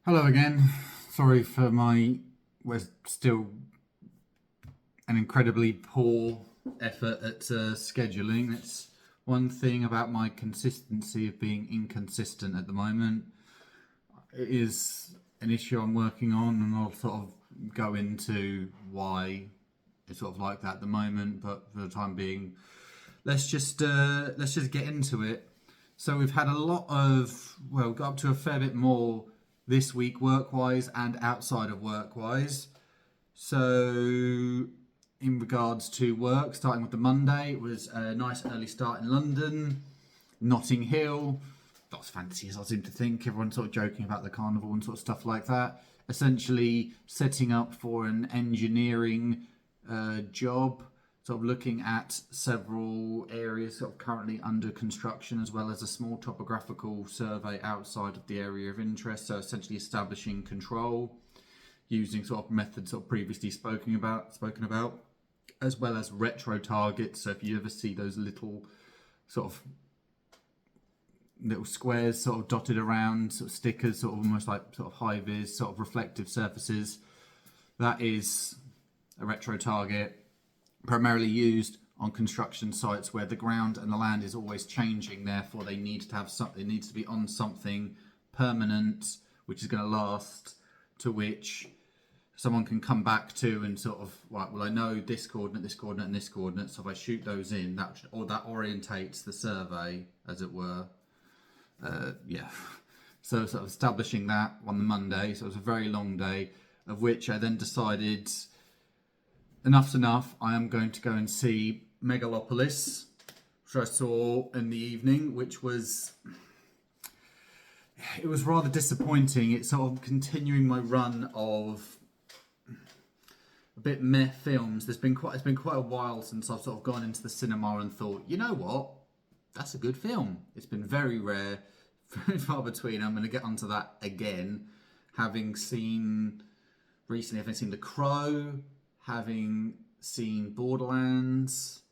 Hello again. Sorry for we're still an incredibly poor effort at scheduling. It's one thing about my consistency of being inconsistent at the moment. It is an issue I'm working on, and I'll sort of go into why it's sort of like that at the moment. But for the time being, let's just get into it. So we've had a lot of got up to a fair bit more this week work wise and outside of work wise. So in regards to work, starting with the Monday, it was a nice early start in London, Notting Hill. Not as fancy as I seem to think. Everyone's sort of joking about the carnival and sort of stuff like that. Essentially setting up for an engineering job, sort of looking at several areas sort of currently under construction, as well as a small topographical survey outside of the area of interest. So essentially establishing control using sort of methods sort of previously spoken about, as well as retro targets. So if you ever see those sort of little squares sort of dotted around, sort of stickers, sort of almost like sort of high vis, sort of reflective surfaces, that is a retro target, primarily used on construction sites where the ground and the land is always changing. Therefore, they need to have something. It needs to be on something permanent, which is going to last, to which someone can come back to and sort of, right, well, I know this coordinate, this coordinate, and this coordinate. So if I shoot those in, that orientates the survey, as it were. Yeah. So sort of establishing that on the Monday. So it was a very long day, of which I then decided enough's enough. I am going to go and see Megalopolis, which I saw in the evening, it was rather disappointing. It's sort of continuing my run of a bit meh films. It's been quite a while since I've sort of gone into the cinema and thought, you know what, that's a good film. It's been very rare, very far between. I'm going to get onto that again, having seen The Crow, having seen Borderlands,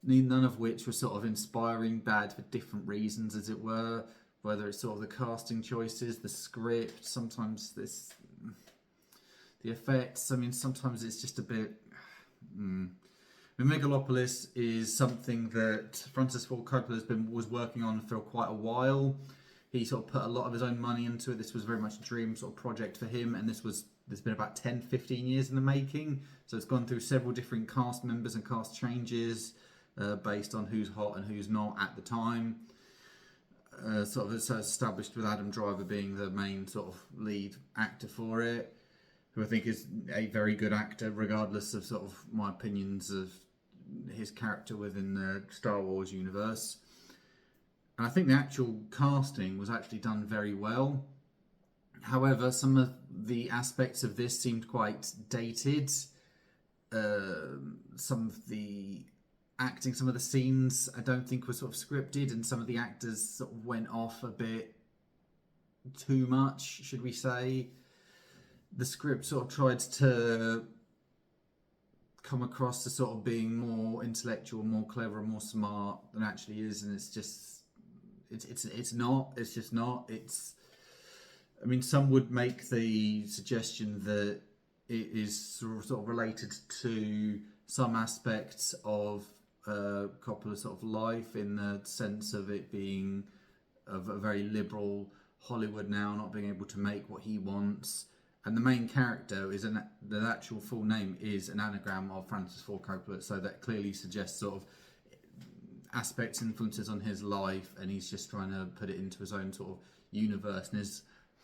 none of which were sort of inspiring, bad for different reasons, as it were. Whether it's sort of the casting choices, the script, sometimes the effects. I mean, sometimes it's just a bit. Megalopolis is something that Francis Ford Coppola was working on for quite a while. He sort of put a lot of his own money into it. This was very much a dream sort of project for him, and there's been about 10, 15 years in the making. So it's gone through several different cast members and cast changes based on who's hot and who's not at the time. Sort of it's established with Adam Driver being the main sort of lead actor for it, who I think is a very good actor, regardless of sort of my opinions of his character within the Star Wars universe. And I think the actual casting was actually done very well. However, some of the aspects of this seemed quite dated. Some of the acting, some of the scenes, I don't think were sort of scripted, and some of the actors sort of went off a bit too much, should we say. The script sort of tried to come across as sort of being more intellectual, more clever, more smart than it actually is, and it's just it's not. It's just not. I mean, some would make the suggestion that it is sort of related to some aspects of Coppola's sort of life, in the sense of it being of a very liberal Hollywood now, not being able to make what he wants. And the main character the actual full name is an anagram of Francis Ford Coppola, so that clearly suggests sort of aspects, influences on his life, and he's just trying to put it into his own sort of universe and his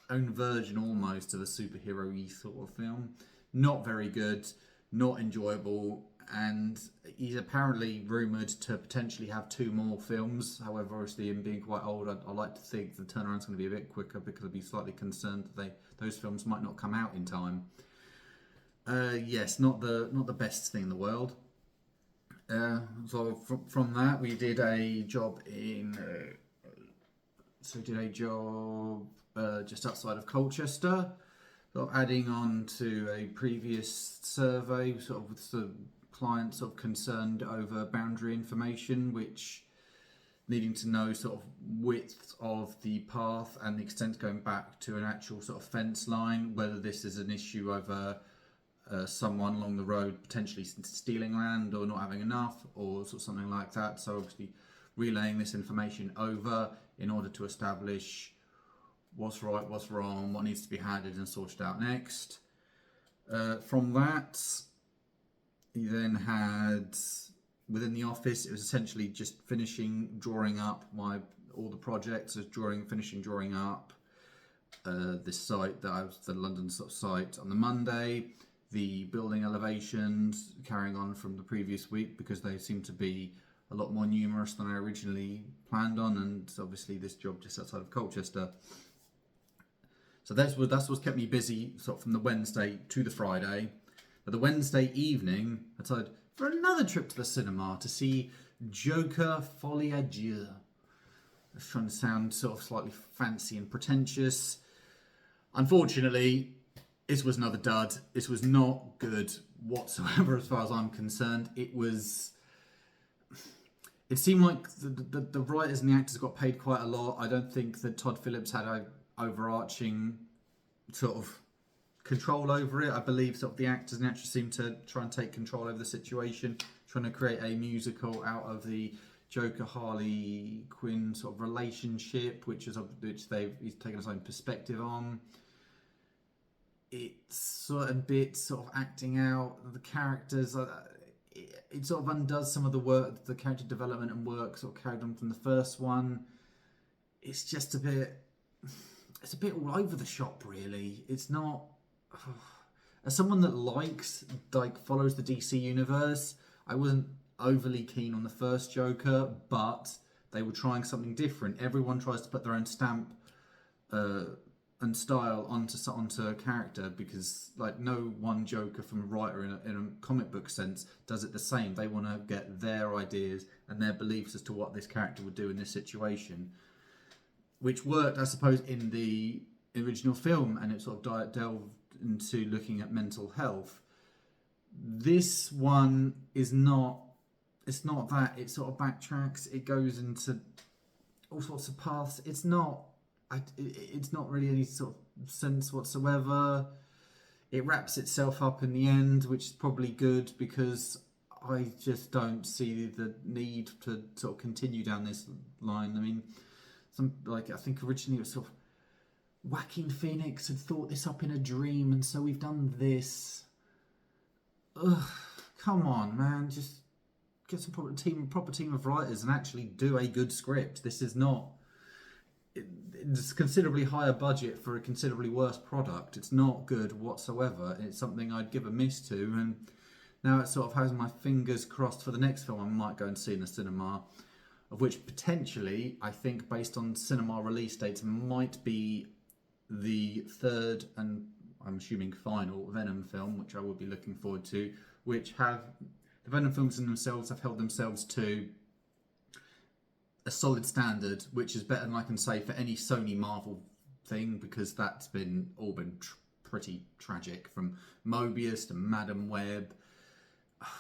own version almost of a superhero-y sort of film. Not very good, not enjoyable, and he's apparently rumoured to potentially have 2 more films. However, obviously him being quite old, I like to think the turnaround's going to be a bit quicker, because I'd be slightly concerned that those films might not come out in time. Yes, not the best thing in the world. So from that, we did a job just outside of Colchester, sort of adding on to a previous survey, sort of with the client sort of concerned over boundary information, which needing to know sort of width of the path and the extent going back to an actual sort of fence line, whether this is an issue over someone along the road potentially stealing land or not having enough, or sort of something like that. So obviously relaying this information over in order to establish what's right, what's wrong, what needs to be handled and sorted out next. From that, he then had, within the office, it was essentially just drawing up all the projects, finishing drawing up this site the London site on the Monday, the building elevations carrying on from the previous week because they seem to be a lot more numerous than I originally planned on, and obviously this job just outside of Colchester. So that's what's kept me busy sort of from the Wednesday to the Friday. But the Wednesday evening, I decided for another trip to the cinema to see Joker Folie à Dieu. I was trying to sound sort of slightly fancy and pretentious. Unfortunately, this was another dud. This was not good whatsoever as far as I'm concerned. It seemed like the writers and the actors got paid quite a lot. I don't think that Todd Phillips had a overarching sort of control over it. I believe sort of the actors and actresses seem to try and take control over the situation, trying to create a musical out of the Joker Harley Quinn sort of relationship, which he's taken his own perspective on. It's sort of acting out the characters. It sort of undoes some of the work, the character development and work sort of carried on from the first one. It's just a bit all over the shop, really. It's not. As someone that follows the DC universe, I wasn't overly keen on the first Joker, but they were trying something different. Everyone tries to put their own stamp and style onto a character, because like no one Joker from a writer in a comic book sense does it the same. They want to get their ideas and their beliefs as to what this character would do in this situation, which worked, I suppose, in the original film, and it sort of delved into looking at mental health. This one is not. It's not that. It sort of backtracks. It goes into all sorts of paths. It's not really any sort of sense whatsoever. It wraps itself up in the end, which is probably good, because I just don't see the need to sort of continue down this line. I mean, I think originally it was sort of Joaquin Phoenix had thought this up in a dream, and so we've done this. Ugh, come on, man, just get some proper team of writers and actually do a good script. This is not. It's considerably higher budget for a considerably worse product. It's not good whatsoever. It's something I'd give a miss to, and now it sort of has my fingers crossed for the next film I might go and see in the cinema, of which potentially, I think, based on cinema release dates, might be the third and I'm assuming final Venom film, which I will be looking forward to, which the Venom films in themselves have held themselves to a solid standard, which is better than I can say for any Sony Marvel thing, because that's been pretty tragic, from Mobius to Madam Web.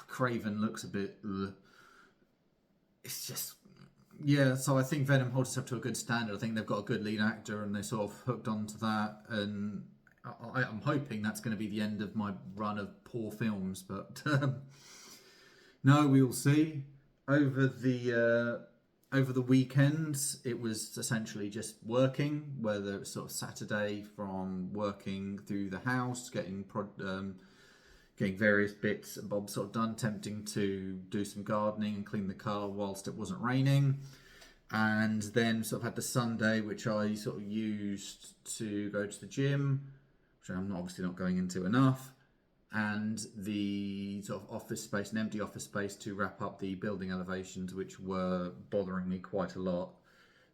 Craven looks a bit it's just, yeah, so I think Venom holds itself to a good standard. I think they've got a good lead actor and they sort of hooked onto that, and I'm hoping that's going to be the end of my run of poor films, but no, we will see. Over the weekend, it was essentially just working, whether it's sort of Saturday from working through the house, getting various bits and bobs sort of done, attempting to do some gardening and clean the car whilst it wasn't raining. And then sort of had the Sunday, which I sort of used to go to the gym, which I'm obviously not going into enough, and the sort of office space, an empty office space, to wrap up the building elevations, which were bothering me quite a lot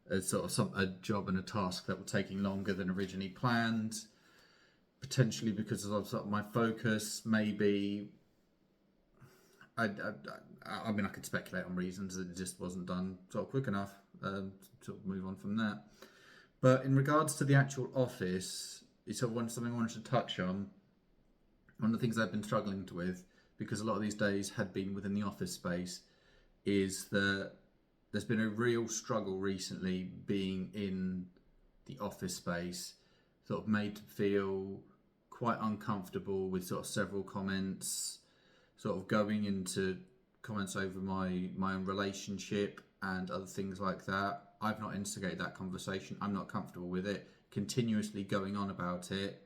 as sort of a job and a task that were taking longer than originally planned, potentially because of sort of my focus. Maybe I mean, I could speculate on reasons that it just wasn't done sort of quick enough to sort of move on from that. But in regards to the actual office, it's sort of something I wanted to touch on. One of the things I've been struggling with, because a lot of these days had been within the office space, is that there's been a real struggle recently being in the office space, sort of made to feel quite uncomfortable with sort of several comments, sort of going into comments over my own relationship and other things like that. I've not instigated that conversation. I'm not comfortable with it. Continuously going on about it,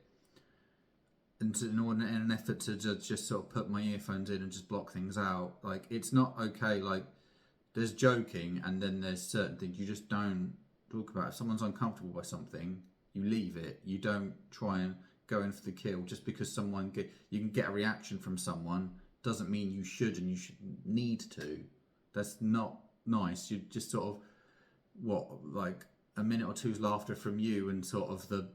and in an effort to just sort of put my earphones in and just block things out. Like, it's not okay. Like, there's joking, and then there's certain things you just don't talk about. If someone's uncomfortable by something, you leave it. You don't try and go in for the kill. Just because you can get a reaction from someone doesn't mean you should and you should need to. That's not nice. You just sort of, like a minute or two's laughter from you and sort of the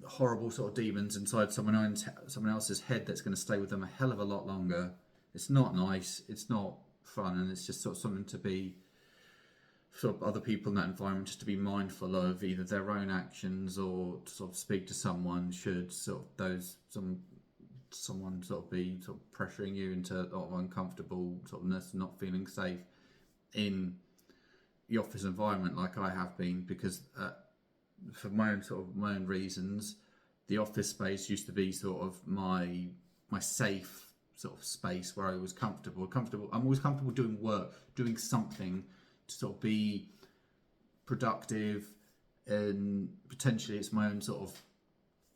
horrible sort of demons inside someone else's head that's going to stay with them a hell of a lot longer. It's not nice. It's not fun, and it's just sort of something to be, sort of other people in that environment, just to be mindful of either their own actions or to sort of speak to someone should sort of someone sort of be sort of pressuring you into a lot of uncomfortable sort of not feeling safe in the office environment like I have been, because for my own reasons, the office space used to be sort of my safe sort of space where I was comfortable. I'm always comfortable doing work, doing something to sort of be productive, and potentially it's my own sort of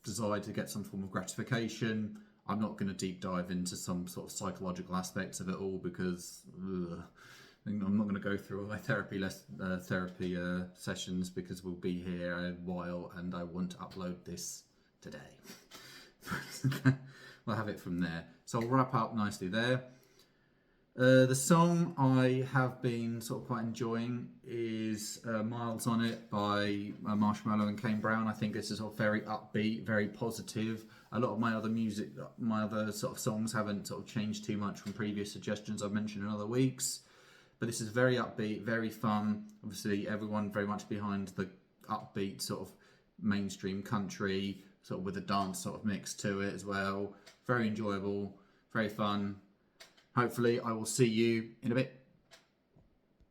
desire to get some form of gratification. I'm not going to deep dive into some sort of psychological aspects of it all, because I'm not going to go through all my therapy sessions, because we'll be here a while and I want to upload this today. We'll have it from there. So I'll wrap up nicely there. The song I have been sort of quite enjoying is Miles on It by Marshmello and Kane Brown. I think this is sort of very upbeat, very positive. A lot of my other sort of songs haven't sort of changed too much from previous suggestions I've mentioned in other weeks. But this is very upbeat, very fun. Obviously, everyone very much behind the upbeat sort of mainstream country, sort of with a dance sort of mix to it as well. Very enjoyable, very fun. Hopefully, I will see you in a bit.